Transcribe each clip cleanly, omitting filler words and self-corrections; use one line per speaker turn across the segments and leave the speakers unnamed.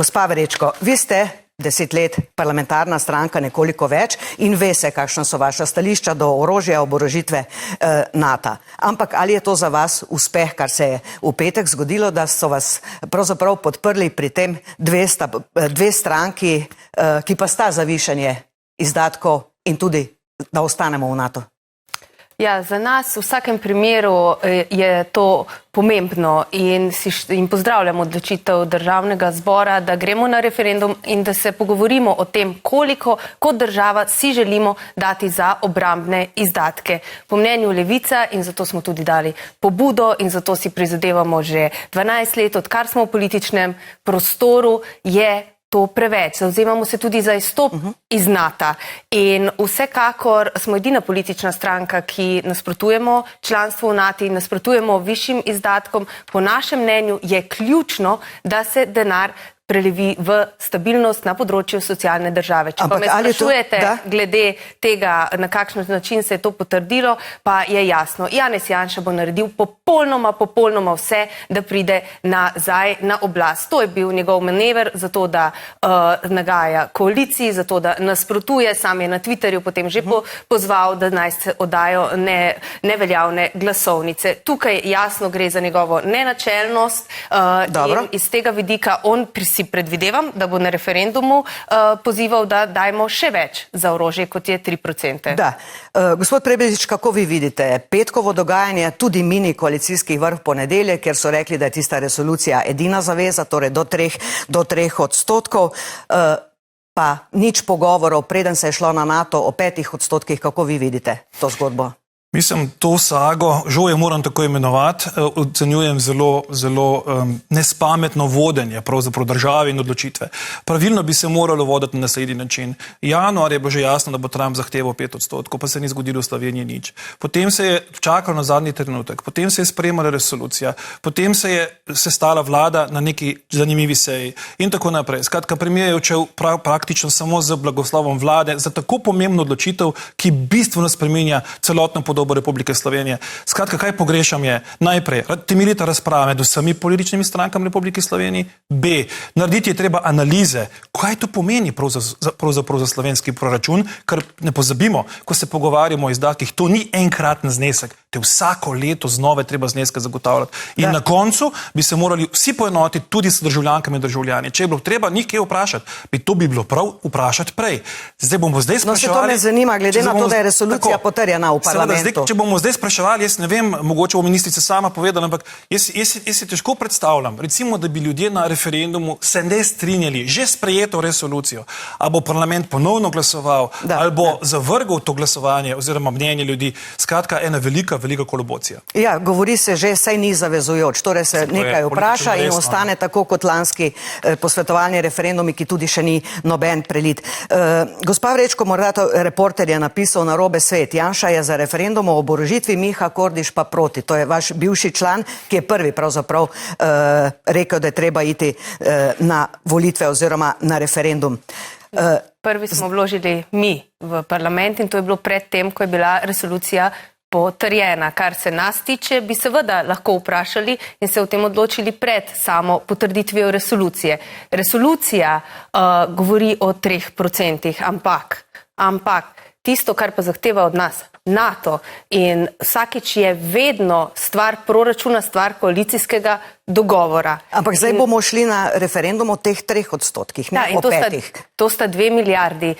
Gospa Vrečko, vi ste 10 let parlamentarna stranka, nekoliko več in ve se, kakšna so vaša stališča do orožja, oborožitve NATO. Ampak ali je to za vas uspeh, kar se je v petek zgodilo, da so vas pravzaprav podprli pri tem dve stranki, ki pa sta za višanje izdatkov in tudi, da ostanemo v NATO?
Ja, za nas v vsakem primeru je to pomembno in pozdravljamo odločitev Državnega zbora, da gremo na referendum in da se pogovorimo o tem, koliko kot država si želimo dati za obrambne izdatke. Po mnenju Levica, in zato smo tudi dali pobudo in zato si prizadevamo že 12 let, odkar smo v političnem prostoru, je to preveč. Zavzemamo se tudi za izstop iz NATO in vsekakor smo edina politična stranka, ki nasprotujemo članstvu v NATO in nasprotujemo višjim izdatkom. Po našem mnenju je ključno, da se denar prelevi v stabilnost na področju socialne države. Če pa me sprašujete glede tega, na kakšen način se je to potrdilo, pa je jasno. Janez Janša bo naredil popolnoma vse, da pride nazaj na oblast. To je bil njegov manever, zato da nagaja koaliciji, zato da nasprotuje. Sam je na Twitterju potem že pozval, da naj se oddajo neveljavne glasovnice. Tukaj jasno gre za njegovo nenačelnost in iz tega vidika on predvidevam, da bo na referendumu pozival, da dajmo še več za orožje, kot je 3%.
Da. Gospod Prebilič, kako vi vidite petkovo dogajanje, tudi mini koalicijskih vrh ponedeljek, kjer so rekli, da je tista resolucija edina zaveza, torej do 3%, pa nič pogovorov, preden se je šlo na NATO o 5%, kako vi vidite to zgodbo?
Mislim, to sago, žal je moram tako imenovati, ocenjujem zelo nespametno vodenje pravzaprav države in odločitve. Pravilno bi se moralo voditi na naslednji način. Januar je bilo že jasno, da bo Trump zahteval 5%, pa se ni zgodilo v Sloveniji nič. Potem se je čakalo na zadnji trenutek, potem se je sprejemala resolucija, potem se je sestala vlada na neki zanimivi seji in tako naprej. Skratka, premier je odšel praktično samo z blagoslovom vlade za tako pomembno odločitev, ki bistveno spreminja celotno podobo Republike Slovenije. Skratka, kaj pogrešam je najprej temeljita razprava med vsemi političnimi strankami Republike Slovenije, B, narediti je treba analize, kaj to pomeni pravzaprav za slovenski proračun, ker ne pozabimo, ko se pogovarjamo o izdatkih, to ni enkraten znesek, to je vsako leto znova treba zneske zagotavljati. In na koncu bi se morali vsi poenotiti tudi s državljankami in državljani. Če je bilo treba nekaj vprašati, to bi bilo prav vprašati prej. Zdaj bomo spraševali...
No, se to me zanima, glede na to, da je resolucija potrjena v parlamentu.
Če bomo zdaj spraševali, jaz ne vem, mogoče bo ministrica sama povedala, ampak jaz si težko predstavljam, recimo, da bi ljudje na referendumu se ne strinjali, že sprejeto resolucijo, ali bo parlament ponovno glasoval, ali bo zavrgal to glasovanje oziroma mnenje ljudi. Skratka, ena velika kolaboracija. Ja,
govori se že, saj ni zavezujoč, torej se nekaj vpraša in ostane tako kot lanski posvetovalni referendumi, ki tudi še ni noben prelit. Gospa Vrečko, morda to Reporter je napisal narobe svet. Janša je za referendum o oborožitvi, Miha Kordiš pa proti. To je vaš bivši član, ki je prvi pravzaprav rekel, da je treba iti na volitve oziroma na referendum.
Prvi smo vložili mi v parlament in to je bilo pred tem, ko je bila resolucija potrjena. Kar se nas tiče, bi seveda lahko vprašali in se o tem odločili pred samo potrditvijo resolucije. Resolucija govori o 3%, ampak tisto, kar pa zahteva od nas NATO in vsakič je vedno stvar proračuna, stvar koalicijskega dogovora.
Ampak zdaj bomo šli na referendum o teh 3%, ne o 5%.
To sta 2 milijardi.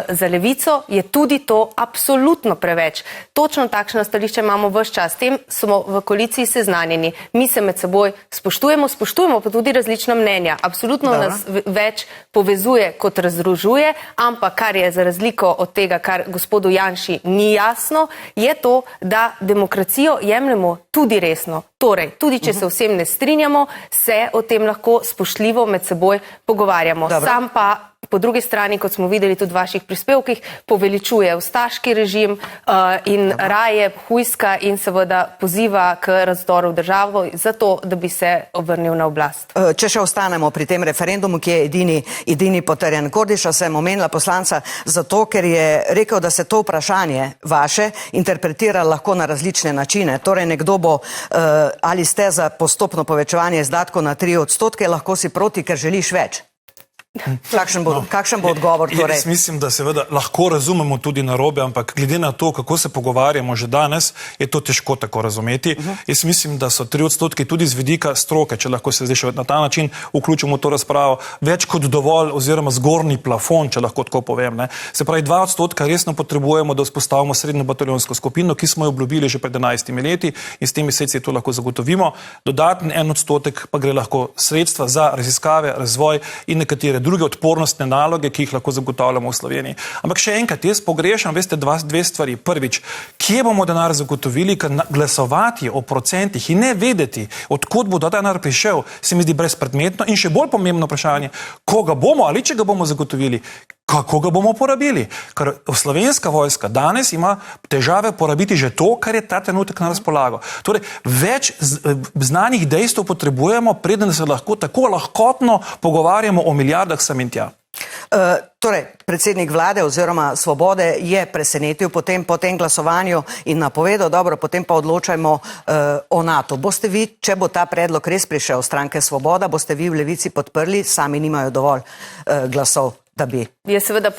Za Levico je tudi to absolutno preveč. Točno takšno stališče imamo ves čas. S tem smo v koaliciji seznanjeni. Mi se med seboj spoštujemo pa tudi različna mnenja. Absolutno nas več povezuje kot razdružuje, ampak kar je za razliko od tega, kar gospodu Janši ni jasno, je to, da demokracijo jemljemo tudi resno. Torej, tudi če se vsem ne strinjamo, se o tem lahko spoštljivo med seboj pogovarjamo. Sam pa po drugi strani, kot smo videli tudi v vaših prispevkih, poveličuje ustaški režim in raje hujska in seveda poziva k razdoru v državo zato, da bi se vrnil na oblast.
Če še ostanemo pri tem referendumu, ki je edini potrjen. Kordiša sem omenila poslanca zato, ker je rekel, da se to vprašanje vaše interpretira lahko na različne načine. Torej, nekdo bo, ali ste za postopno povečevanje izdatkov na 3%, lahko si proti, ker želiš več. Kakšen bo odgovor? Torej?
Jaz mislim, da seveda lahko razumemo tudi narobe, ampak glede na to, kako se pogovarjamo že danes, je to težko tako razumeti. Jaz mislim, da so 3% tudi z vidika stroke, če lahko se zdaj še na ta način vključimo v to razpravo, več kot dovolj oziroma zgornji plafon, če lahko tako povem. Ne. Se pravi, 2% resno potrebujemo, da vzpostavimo srednjo bataljonsko skupino, ki smo jo obljubili že pred 11 leti in s temi sredstvi to lahko zagotovimo. Dodatni 1% pa gre lahko sredstva za raziskave, razvoj in nekatere druge odpornostne naloge, ki jih lahko zagotavljamo v Sloveniji. Ampak še enkrat, jaz pogrešam, veste, dve stvari. Prvič, kje bomo denar zagotovili, ker glasovati o procentih in ne vedeti, odkot bo ta denar prišel, se mi zdi brezpredmetno in še bolj pomembno vprašanje, koga bomo ali če ga bomo zagotovili, kako ga bomo porabili. Ker slovenska vojska danes ima težave porabiti že to, kar je ta trenutek na razpolago. Torej, več znanih dejstev potrebujemo, preden se lahko tako lahkotno pogovarjamo o milijardah sem in tja.
Torej, predsednik vlade oziroma Svobode je presenetil po tem glasovanju in napovedal, dobro, potem pa odločajmo o NATO. Boste vi, če bo ta predlog res prišel stranke Svoboda, boste vi v Levici podprli, sami nimajo dovolj glasov, da bi.
Jaz seveda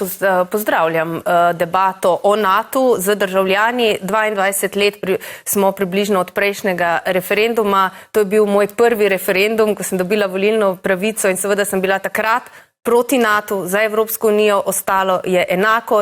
pozdravljam debato o NATO z državljani. 22 let smo približno od prejšnjega referenduma. To je bil moj prvi referendum, ko sem dobila volilno pravico in seveda sem bila takrat proti NATO, za Evropsko unijo, ostalo je enako.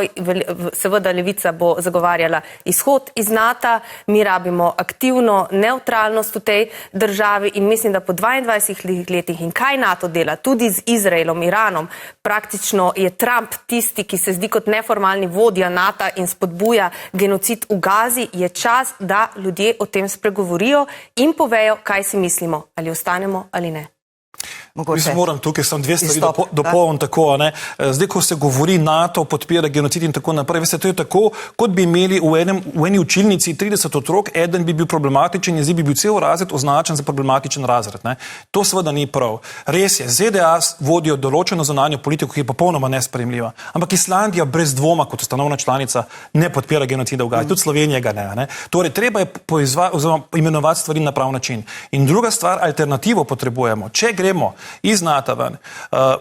Seveda Levica bo zagovarjala izhod iz NATO. Mi rabimo aktivno neutralnost v tej državi in mislim, da po 22 letih in kaj NATO dela, tudi z Izraelom, Iranom, praktično je Trump tisti, ki se zdi kot neformalni vodja NATO in spodbuja genocid v Gazi, je čas, da ljudje o tem spregovorijo in povejo, kaj si mislimo, ali ostanemo ali ne.
Mislim, moram tukaj sem dve stvari dopolniti tako, ne. Zdaj, ko se govori NATO, podpira genocid in tako naprej, veste, to je tako, kot bi imeli v eni učilnici 30 otrok, eden bi bil problematičen in zdaj bi bil cel razred označen za problematičen razred. Ne. To seveda ni prav. Res je, ZDA vodijo določeno zunanjo politiko, ki je popolnoma nesprejemljiva. Ampak Islandija brez dvoma kot ustanovna članica ne podpira genocida v Gazi, tudi Slovenija ga ne. Torej, treba je imenovati stvari na prav način. In druga stvar, alternativo potrebujemo. Če gremo iz NATO ven,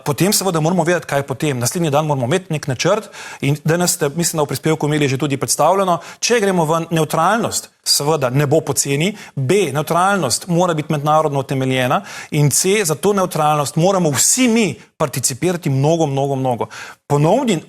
potem seveda moramo vedeti, kaj potem. Naslednji dan moramo imeti nek načrt in danes ste, mislim, da v prispevku imeli že tudi predstavljeno, če gremo ven, neutralnost seveda ne bo poceni, B, neutralnost mora biti mednarodno utemeljena in C, za to neutralnost moramo vsi mi participirati mnogo. Ponovni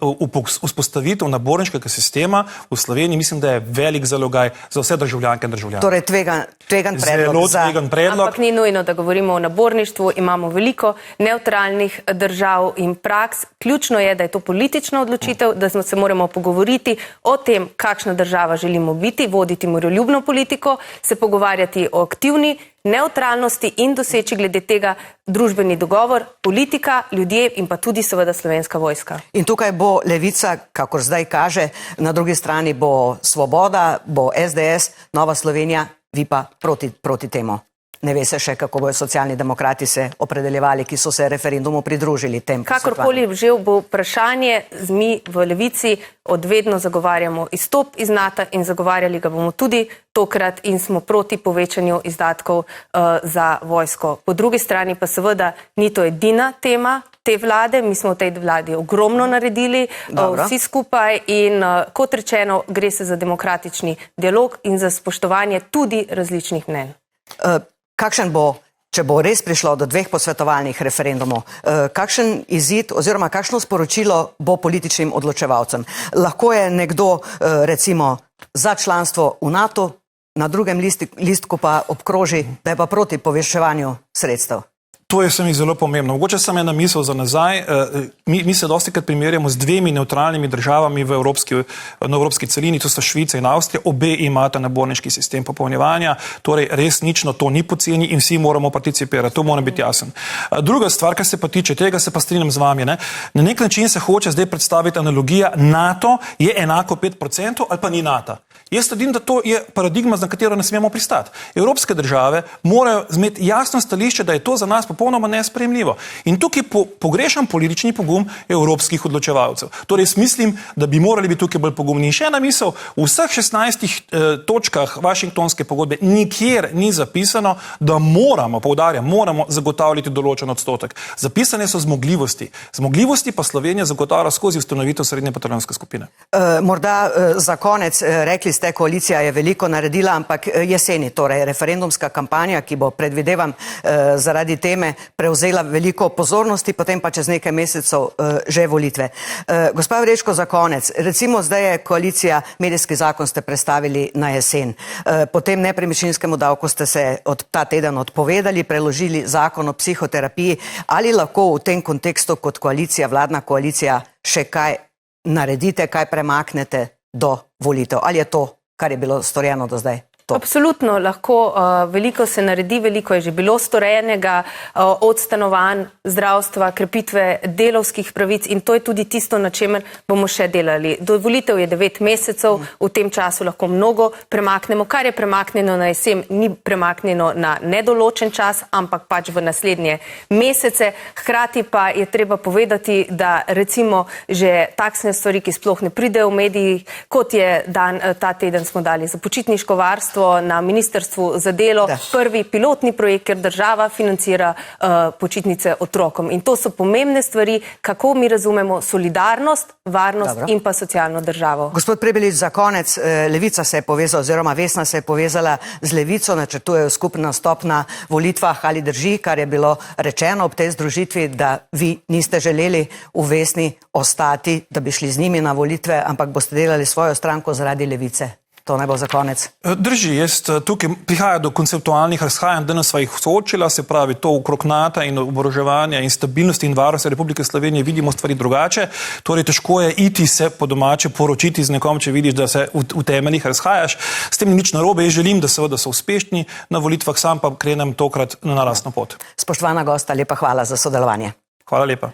vzpostavitev naborniškega sistema v Sloveniji mislim, da je velik zalogaj za vse državljanke in državljane.
Torej tvegan predlog.
Zelo tvegan predlog.
Ampak ni nujno, da govorimo o naborništvu, imamo veliko neutralnih držav in praks. Ključno je, da je to politična odločitev, da se moramo pogovoriti o tem, kakšna država želimo biti, voditi miroljubno politiko, se pogovarjati o aktivni neutralnosti in doseči glede tega družbeni dogovor, politika, ljudje in pa tudi seveda Slovenska vojska.
In tukaj bo Levica, kakor zdaj kaže, na drugi strani bo Svoboda, bo SDS, Nova Slovenija, vi pa proti temu. Ne ve se še, kako bojo socialni demokrati se opredeljevali, ki so se referendumu pridružili tem.
Kakorkoli že bo vprašanje, mi v Levici odvedno zagovarjamo izstop iz NATO in zagovarjali ga bomo tudi tokrat in smo proti povečanju izdatkov za vojsko. Po drugi strani pa seveda ni to edina tema te vlade, mi smo v tej vladi ogromno naredili, vsi skupaj in kot rečeno, gre se za demokratični dialog in za spoštovanje tudi različnih mnenj.
Kakšen bo, če bo res prišlo do 2 posvetovalnih referendumov, kakšen izid oziroma kakšno sporočilo bo političnim odločevalcem? Lahko je nekdo recimo za članstvo v NATO, na drugem listku pa obkroži, da je pa proti povečevanju sredstev.
To je se mi zelo pomembno. Mogoče sem ena misel za nazaj. Mi se dostikrat primerjamo z 2 neutralnimi državami na evropski celini, to sta Švica in Avstrija. Obe imata naborniški sistem popolnjevanja, torej resnično to ni poceni in vsi moramo participirati. To mora biti jasen. Druga stvar, kar se pa tiče tega, se pa strinjam z vami. Ne? Na nek način se hoče zdaj predstaviti analogija, NATO je enako 5% ali pa ni NATO. Jaz trdim, da to je paradigma, na katero ne smemo pristati. Evropske države morajo imeti jasno stališče, da je to za nas popolnoma nesprejemljivo. In tukaj pogrešam politični pogum evropskih odločevalcev. Torej, mislim, da bi morali biti tukaj bolj pogumni. In še ena misel, v vseh 16 točkah Washingtonske pogodbe nikjer ni zapisano, da moramo, poudarjam, moramo zagotavljati določen odstotek. Zapisane so zmogljivosti. Zmogljivosti pa Slovenija zagotavlja skozi ustanovitev srednje bataljonske skupine.
Morda za konec, rekli ste, koalicija je veliko naredila, ampak jeseni, torej referendumska kampanja, ki bo, predvidevam, zaradi teme prevzela veliko pozornosti, potem pa čez nekaj mesecev že volitve. Gospa Vrečko, za konec, recimo zdaj je koalicija, medijski zakon ste predstavili na jesen, potem nepremičninskemu davku ste se ta teden odpovedali, preložili zakon o psihoterapiji. Ali lahko v tem kontekstu kot koalicija, vladna koalicija, še kaj naredite, kaj premaknete do volitev? Ali je to, kar je bilo storjeno do zdaj?
Absolutno lahko, veliko se naredi, veliko je že bilo storenega, od stanovanj, zdravstva, krepitve delavskih pravic in to je tudi tisto, na čemer bomo še delali. Do volitev je 9 mesecev, v tem času lahko mnogo premaknemo. Kar je premaknjeno na jesen, ni premaknjeno na nedoločen čas, ampak pač v naslednje mesece. Hkrati pa je treba povedati, da recimo že taksne stvari, ki sploh ne pridejo v medijih, kot je ta teden smo dali za počitniško varstvo na Ministrstvu za delo, prvi pilotni projekt, kjer država financira počitnice otrokom. In to so pomembne stvari, kako mi razumemo solidarnost, varnost in pa socialno državo.
Gospod Prebelič, za konec, Levica se je povezala, oziroma Vesna se je povezala z Levico, načrtujejo skupen nastop na volitvah. Ali drži, kar je bilo rečeno ob tej združitvi, da vi niste želeli v Vesni ostati, da bi šli z njimi na volitve, ampak boste delali svojo stranko zaradi Levice? To ne bo za konec.
Drži, tukaj prihaja do konceptualnih razhajanj, danes sva jih soočila, se pravi to okrog NATO in oboroževanja in stabilnosti in varnosti Republike Slovenije vidimo stvari drugače, torej težko je iti se po domače poročiti z nekom, če vidiš, da se v temeljih razhajaš. S tem nič narobe, jaz želim, da seveda so uspešni na volitvah, sam pa krenem tokrat na lastno pot.
Spoštovana gosta, lepa hvala za sodelovanje.
Hvala lepa.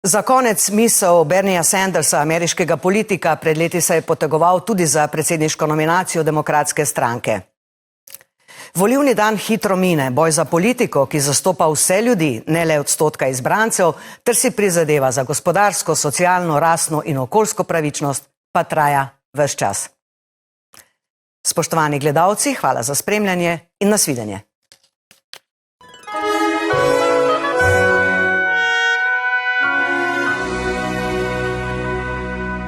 Za konec misel Bernieja Sandersa, ameriškega politika, pred leti se je potegoval tudi za predsedniško nominacijo Demokratske stranke. Volilni dan hitro mine, boj za politiko, ki zastopa vse ljudi, ne le odstotka izbrancev, ter si prizadeva za gospodarsko, socialno, rasno in okoljsko pravičnost, pa traja ves čas. Spoštovani gledalci, hvala za spremljanje in nasvidenje.